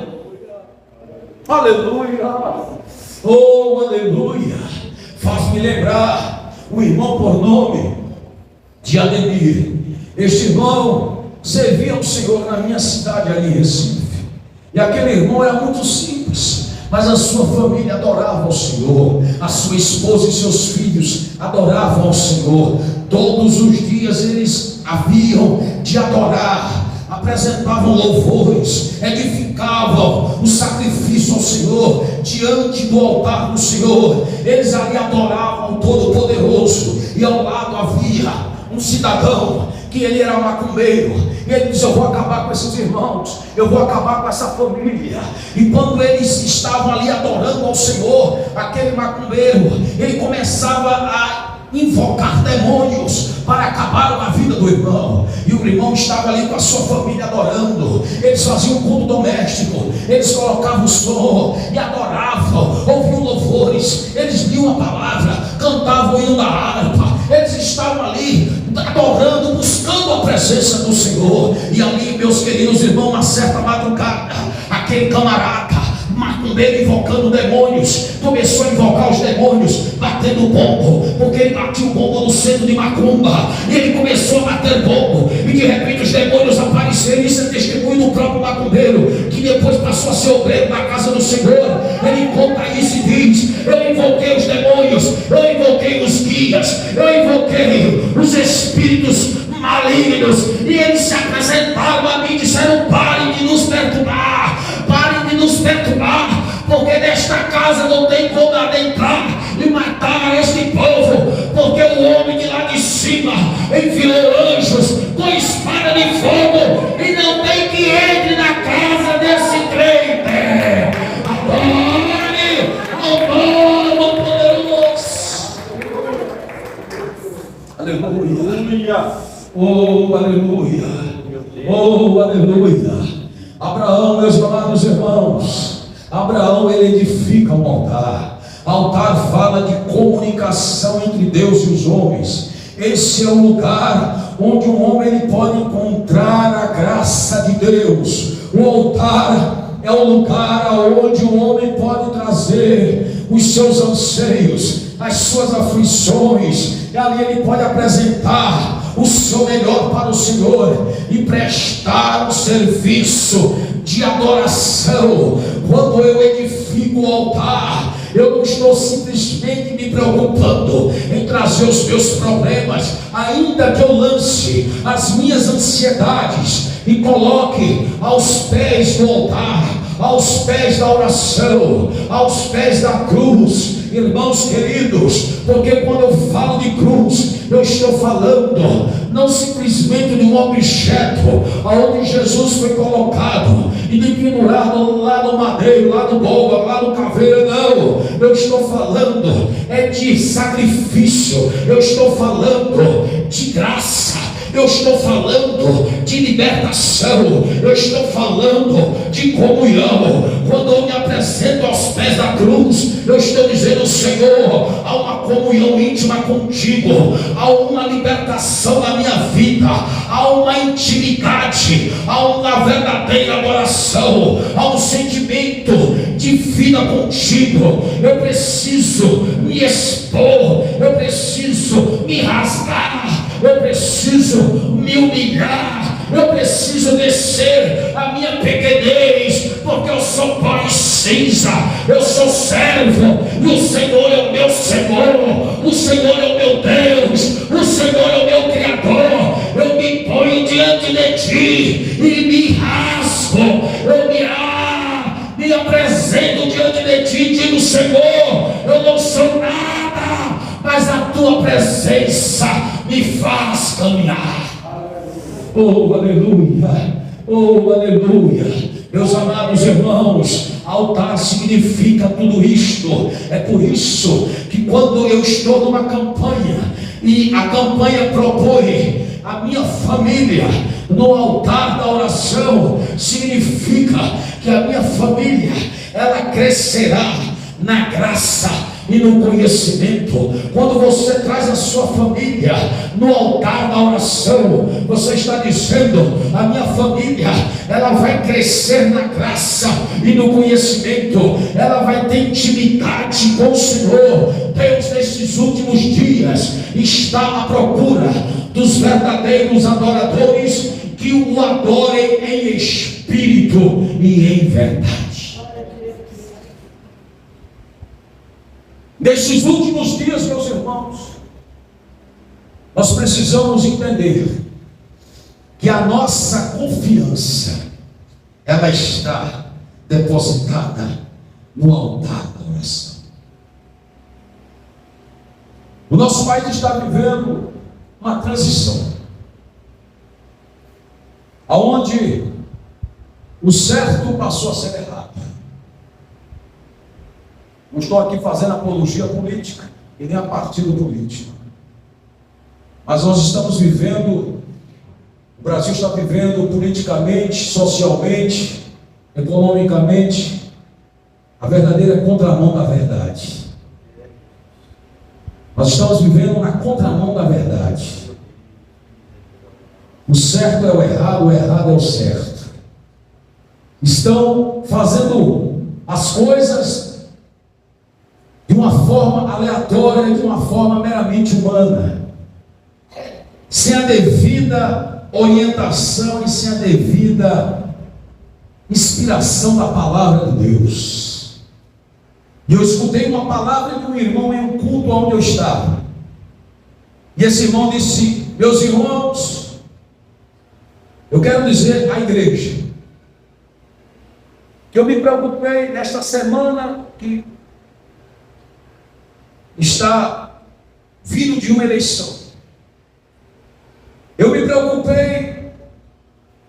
Aleluia! Oh, aleluia! Faz-me lembrar o irmão por nome de Ademir. Este irmão servia ao Senhor na minha cidade ali em Recife. E aquele irmão era muito simples, mas a sua família adorava ao Senhor. A sua esposa e seus filhos adoravam ao Senhor. Todos os dias eles haviam de adorar, apresentavam louvores, edificavam o sacrifício ao Senhor diante do altar do Senhor. Eles ali adoravam o Todo-Poderoso, e ao lado havia um cidadão que ele era macumbeiro, e ele disse: eu vou acabar com esses irmãos, eu vou acabar com essa família. E quando eles estavam ali adorando ao Senhor, aquele macumbeiro, ele começava a invocar demônios para acabar com a vida do irmão. E o irmão estava ali com a sua família adorando. Eles faziam um culto doméstico, eles colocavam o som e adoravam, ouviam louvores, eles liam a palavra, cantavam o hino da harpa. Eles estavam ali adorando, buscando a presença do Senhor. E ali, meus queridos irmãos, uma certa madrugada, aquele camarada macumbeiro invocando demônios, começou a invocar os demônios, batendo o bombo, porque ele batia o bombo no centro de macumba, e ele começou a bater bombo, e de repente os demônios apareceram. Isso é testemunho do próprio macumbeiro, que depois passou a ser obreiro na casa do Senhor. Ele conta isso e diz: eu invoquei os demônios, eu invoquei os guias, eu invoquei os espíritos malignos, e eles se apresentaram a mim e disseram: parem de nos perturbar, parem de nos perturbar, porque nesta casa não tem como adentrar e matar este povo, porque o homem de lá de cima enviou anjos com espada de fogo, e não tem que entre na casa desse crente. Adore ao nome poderoso. Aleluia. Oh, aleluia. Oh, aleluia. Abraão, meus amados irmãos, Abraão, ele edifica um altar. Altar fala de comunicação entre Deus e os homens. Esse é o lugar onde o homem ele pode encontrar a graça de Deus. O altar é o lugar onde o homem pode trazer os seus anseios, as suas aflições, e ali ele pode apresentar o seu melhor para o Senhor e prestar um serviço de adoração. Quando eu edifico o altar, eu não estou simplesmente me preocupando em trazer os meus problemas, ainda que eu lance as minhas ansiedades e coloque aos pés do altar, aos pés da oração, aos pés da cruz. Irmãos queridos, porque quando eu falo de cruz, eu estou falando não simplesmente de um objeto aonde Jesus foi colocado e pendurado lá no madeiro, lá no Gólgota, lá no caveira. Não, eu estou falando de sacrifício, eu estou falando de graça, eu estou falando de libertação, eu estou falando de comunhão. Quando eu me apresento aos pés da cruz, eu estou dizendo: Senhor, há uma comunhão íntima contigo, há uma libertação na minha vida, há uma intimidade, há uma verdadeira adoração, há um sentimento de vida contigo. Eu preciso me expor, eu preciso me rasgar, eu preciso me humilhar, eu preciso descer a minha pequenez, porque eu sou pó e cinza, eu sou servo, e o Senhor é o meu Senhor, o Senhor é o meu Deus, o Senhor é o meu Criador. Eu me ponho diante de Ti e me rasgo, eu me apresento diante de Ti e digo: Senhor, eu não sou nada, mas a Tua presença me faz caminhar. Oh, aleluia, oh, aleluia. Meus amados irmãos, altar significa tudo isto. É por isso que quando eu estou numa campanha e a campanha propõe a minha família no altar da oração, significa que a minha família, ela crescerá na graça e no conhecimento. Quando você traz a sua família no altar da oração, você está dizendo: a minha família, ela vai crescer na graça e no conhecimento, ela vai ter intimidade com o Senhor. Deus, nesses últimos dias, está à procura dos verdadeiros adoradores que o adorem em espírito e em verdade. Nesses últimos dias, meus irmãos, nós precisamos entender que a nossa confiança, ela está depositada no altar da oração. O nosso país está vivendo uma transição, aonde o certo passou a ser errado. Não estou aqui fazendo apologia política e nem a partido político, mas nós estamos vivendo, o Brasil está vivendo politicamente, socialmente, economicamente, a verdadeira contramão da verdade. Nós estamos vivendo na contramão da verdade. O certo é o errado é o certo. Estão fazendo as coisas de uma forma aleatória, de uma forma meramente humana, sem a devida orientação e sem a devida inspiração da palavra de Deus. E eu escutei uma palavra de um irmão em um culto onde eu estava, e esse irmão disse: meus irmãos, eu quero dizer à igreja que eu me preocupei nesta semana que está vindo de uma eleição. Eu me preocupei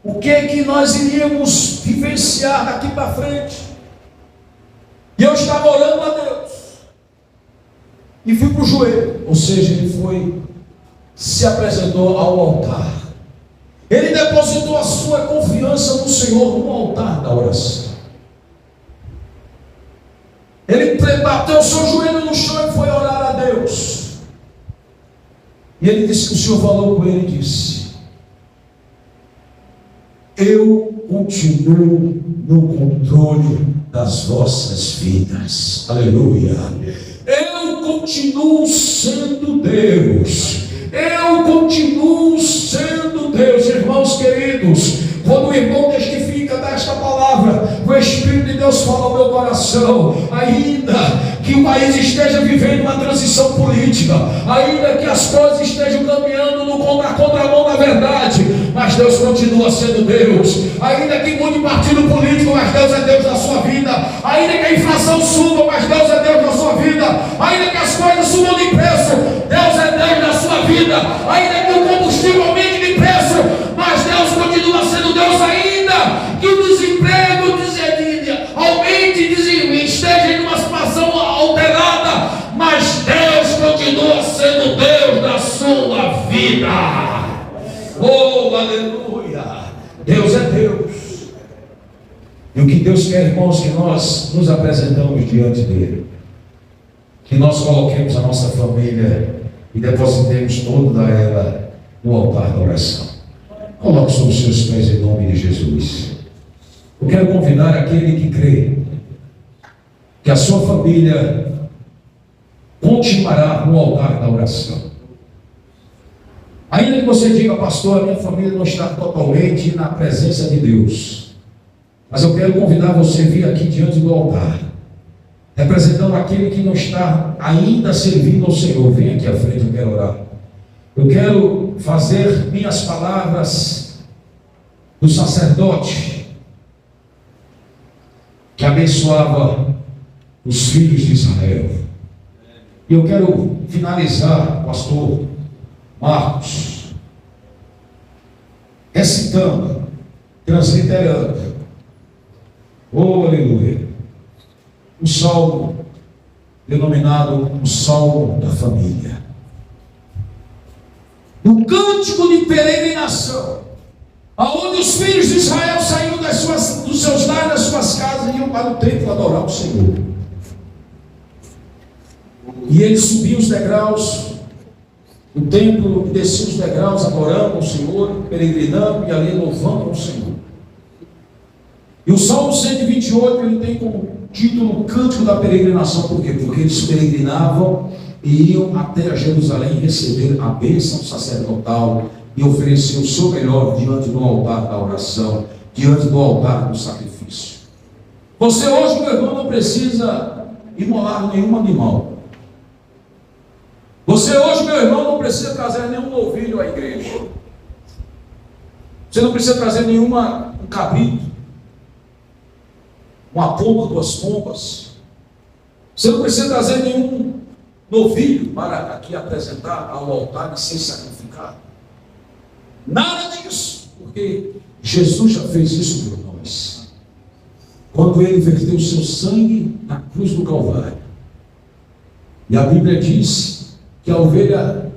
o que nós iríamos vivenciar daqui para frente. E eu estava orando a Deus e fui para o joelho, ou seja, ele se apresentou ao altar Ele depositou a sua confiança no Senhor no altar da oração. Ele bateu o seu joelho no chão e foi orar a Deus. E ele disse que o Senhor falou com ele e disse: eu continuo no controle das vossas vidas. Aleluia. Eu continuo sendo Deus. Eu continuo sendo Deus. Irmãos queridos, quando o irmão testifica desta palavra, o Espírito de Deus fala ao meu coração, ainda que o país esteja vivendo uma transição política, ainda que as coisas estejam caminhando na contramão da verdade, mas Deus continua sendo Deus. Ainda que mude partido político, mas Deus é Deus na sua vida. Ainda que a inflação suba, mas Deus é Deus na sua vida. Ainda que as coisas subam de preço, Deus é Deus na sua vida. Ainda que o combustível aumente de preço, mas Deus continua sendo Deus. Ainda que o desemprego aumente, esteja em uma situação alterada, mas Deus continua sendo Deus na sua vida. Oh, aleluia! Deus é Deus. E o que Deus quer, irmãos, que nós nos apresentamos diante dele, que nós coloquemos a nossa família e depositemos toda ela no altar da oração. Coloque sobre os seus pés em nome de Jesus. Eu quero convidar aquele que crê que a sua família continuará no altar da oração. Ainda que você diga: pastor, a minha família não está totalmente na presença de Deus, mas eu quero convidar você a vir aqui diante do altar, representando aquele que não está ainda servindo ao Senhor. Vem aqui à frente, eu quero orar. Eu quero fazer minhas palavras do sacerdote que abençoava os filhos de Israel. E eu quero finalizar, pastor Marcos, recitando, transliterando, oh aleluia, um salmo denominado o Salmo da Família. No cântico de peregrinação, aonde os filhos de Israel saíram dos seus lares, das suas casas, e iam para o templo adorar o Senhor. E eles subiam os degraus do templo, e desciam os degraus, adorando o Senhor, peregrinando e ali louvando o Senhor. E o Salmo 128, ele tem como título Cântico da Peregrinação. Por quê? Porque eles peregrinavam e iam até Jerusalém receber a bênção sacerdotal e oferecer o seu melhor diante do altar da oração, diante do altar do sacrifício. Você hoje, meu irmão, não precisa imolar nenhum animal. Você hoje, meu irmão, não precisa trazer nenhum novilho à igreja. Você não precisa trazer um cabrito, uma pomba, 2 pombas. Você não precisa trazer nenhum novilho para aqui apresentar ao altar e ser sacrificado. Nada disso, porque Jesus já fez isso por nós. Quando ele verteu o seu sangue na cruz do Calvário. E a Bíblia diz que a ovelha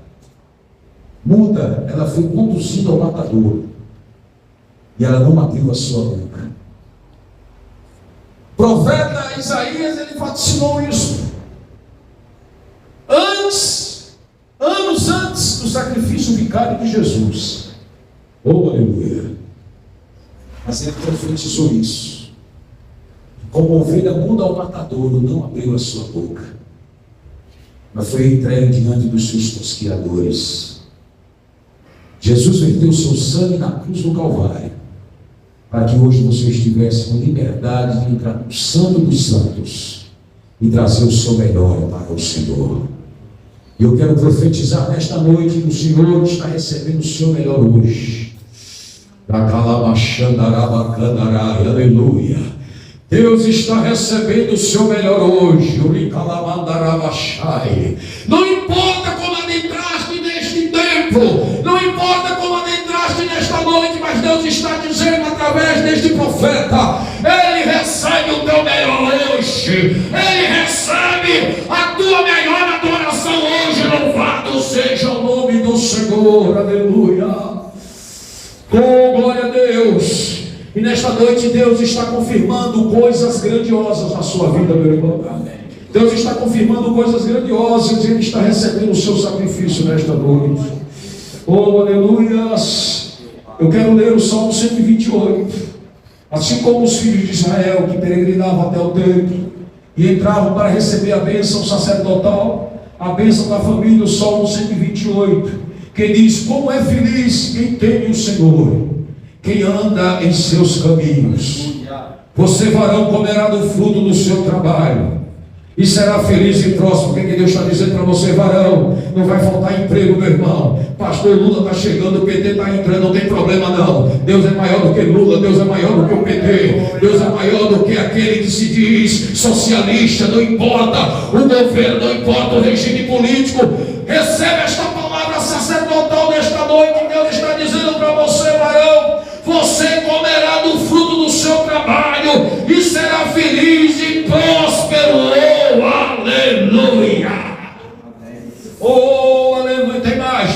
muda, ela foi conduzida ao matadouro e ela não abriu a sua boca. O profeta Isaías, ele vaticinou isso anos antes do sacrifício vicário de Jesus. Oh, aleluia! Mas ele profetizou isso. Como a ovelha muda ao matadouro, não abriu a sua boca, mas foi entregue diante dos seus tosquiadores. Jesus verteu o seu sangue na cruz do Calvário, para que hoje você estivesse com liberdade de entrar no Santo dos Santos e trazer o seu melhor para o Senhor. E eu quero profetizar nesta noite que o Senhor está recebendo o seu melhor hoje. Aleluia! Deus está recebendo o seu melhor hoje. Não importa como adentraste neste tempo, não importa como adentraste nesta noite, mas Deus está dizendo através deste profeta: Ele recebe o teu melhor hoje, Ele recebe a tua melhor adoração hoje. Louvado seja o nome do Senhor, aleluia. Oh, glória a Deus. E nesta noite Deus está confirmando coisas grandiosas na sua vida, meu irmão. Deus está confirmando coisas grandiosas e Ele está recebendo o seu sacrifício nesta noite. Oh, aleluias. Eu quero ler o Salmo 128. Assim como os filhos de Israel que peregrinavam até o templo e entravam para receber a bênção sacerdotal, a bênção da família, o Salmo 128, que diz: como é feliz quem teme o Senhor, quem anda em seus caminhos. Você, varão, comerá do fruto do seu trabalho e será feliz e próspero. O que Deus está dizendo para você, varão? Não vai faltar emprego, meu irmão. Pastor Lula está chegando, o PT está entrando, não tem problema não. Deus é maior do que Lula, Deus é maior do que o PT, Deus é maior do que aquele que se diz socialista. Não importa o governo, não importa o regime político. Recebe esta palavra sacerdotal nesta noite. Deus está dizendo para você, varão: você comerá do fruto do seu trabalho e será feliz e próspero. Oh, aleluia! Oh, aleluia! Tem mais.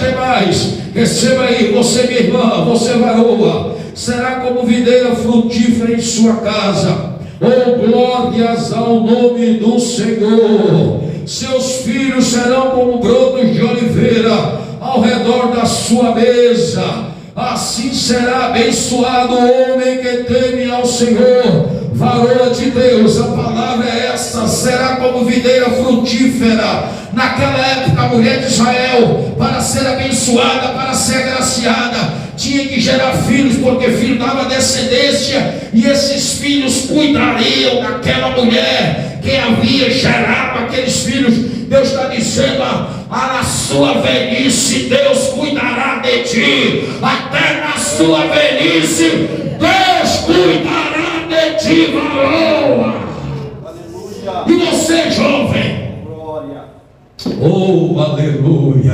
Receba aí, você, minha irmã, você, varoa, será como videira frutífera em sua casa. Oh, glórias ao nome do Senhor. Seus filhos serão como brotos de oliveira ao redor da sua mesa. Assim será abençoado o homem que teme ao Senhor. Varoa de Deus, a palavra é essa: será como videira frutífera. Naquela época, a mulher de Israel, para ser abençoada, para ser agraciada, tinha que gerar filhos, porque filho dava descendência, e esses filhos cuidariam daquela mulher que havia gerado aqueles filhos. Deus está dizendo: na sua velhice Deus cuidará de ti. Até na sua velhice Deus cuidará de ti, varoa. E você, jovem? Oh, aleluia.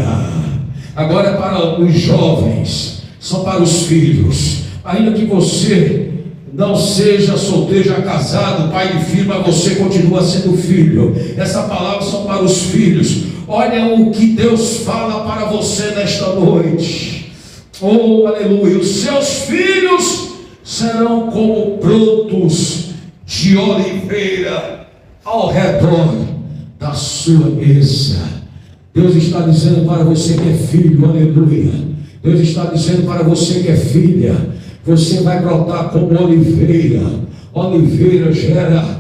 Agora é para os jovens, são para os filhos. Ainda que você não seja solteiro, já casado, pai de filho, mas você continua sendo filho. Essa palavra são para os filhos. Olha o que Deus fala para você nesta noite. Oh, aleluia. Os seus filhos serão como brotos de oliveira ao redor da sua mesa. Deus está dizendo para você que é filho, aleluia. Deus está dizendo para você que é filha: você vai brotar como oliveira. Oliveira gera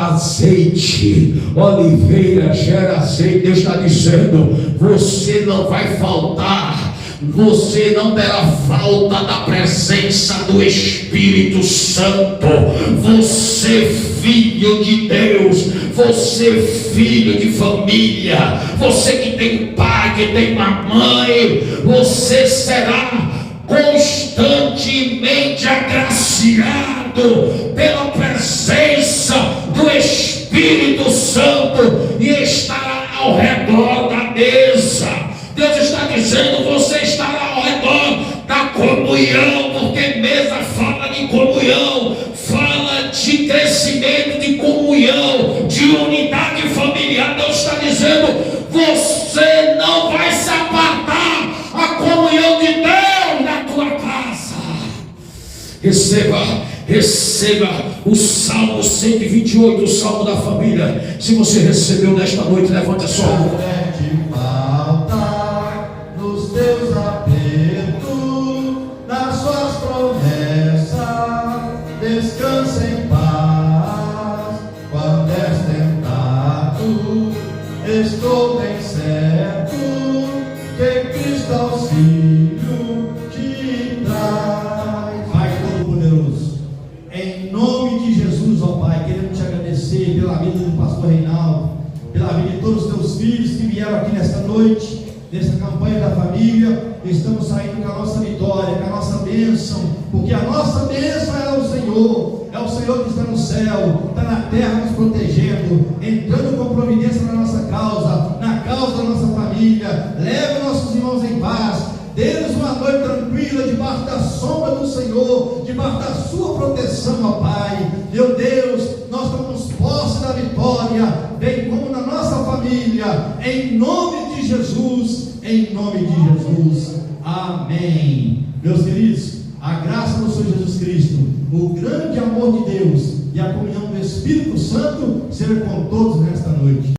azeite. Oliveira gera azeite. Deus está dizendo: você não vai faltar. Você não terá falta da presença do Espírito Santo. Você, filho de Deus, você, filho de família, você que tem pai, que tem mamãe, você será constantemente agraciado pela presença do Espírito Santo e estará ao redor da mesa. Deus está dizendo: você estará ao redor da comunhão, porque mesa fala de comunhão, fala de crescimento, de comunhão, de unidade familiar. Deus está dizendo: você não vai se apartar a comunhão de Deus na tua casa. Receba o Salmo 128, o Salmo da família. Se você recebeu nesta noite, levante a sua mão. Teus apertos, nas suas promessas, descansa em paz. Quando és tentado, estou bem certo que Cristo auxílio te traz. Pai Todo-Poderoso, em nome de Jesus, ó Pai, queremos te agradecer pela vida do pastor Reinaldo, pela vida de todos os teus filhos que vieram aqui nesta noite, nessa campanha da família. Estamos saindo com a nossa vitória, com a nossa bênção, porque a nossa bênção é o Senhor que está no céu, está na terra nos protegendo, entrando com providência na nossa causa, na causa da nossa família. Leve nossos irmãos em paz, dê-nos uma noite tranquila, debaixo da sombra do Senhor, debaixo da sua proteção, ó Pai. Meu Deus, nós tomamos posse da vitória, bem como na nossa família, em nome de Jesus, em nome de Jesus, amém. Meus queridos, a graça do Senhor Jesus Cristo, o grande amor de Deus e a comunhão do Espírito Santo seja com todos nesta noite.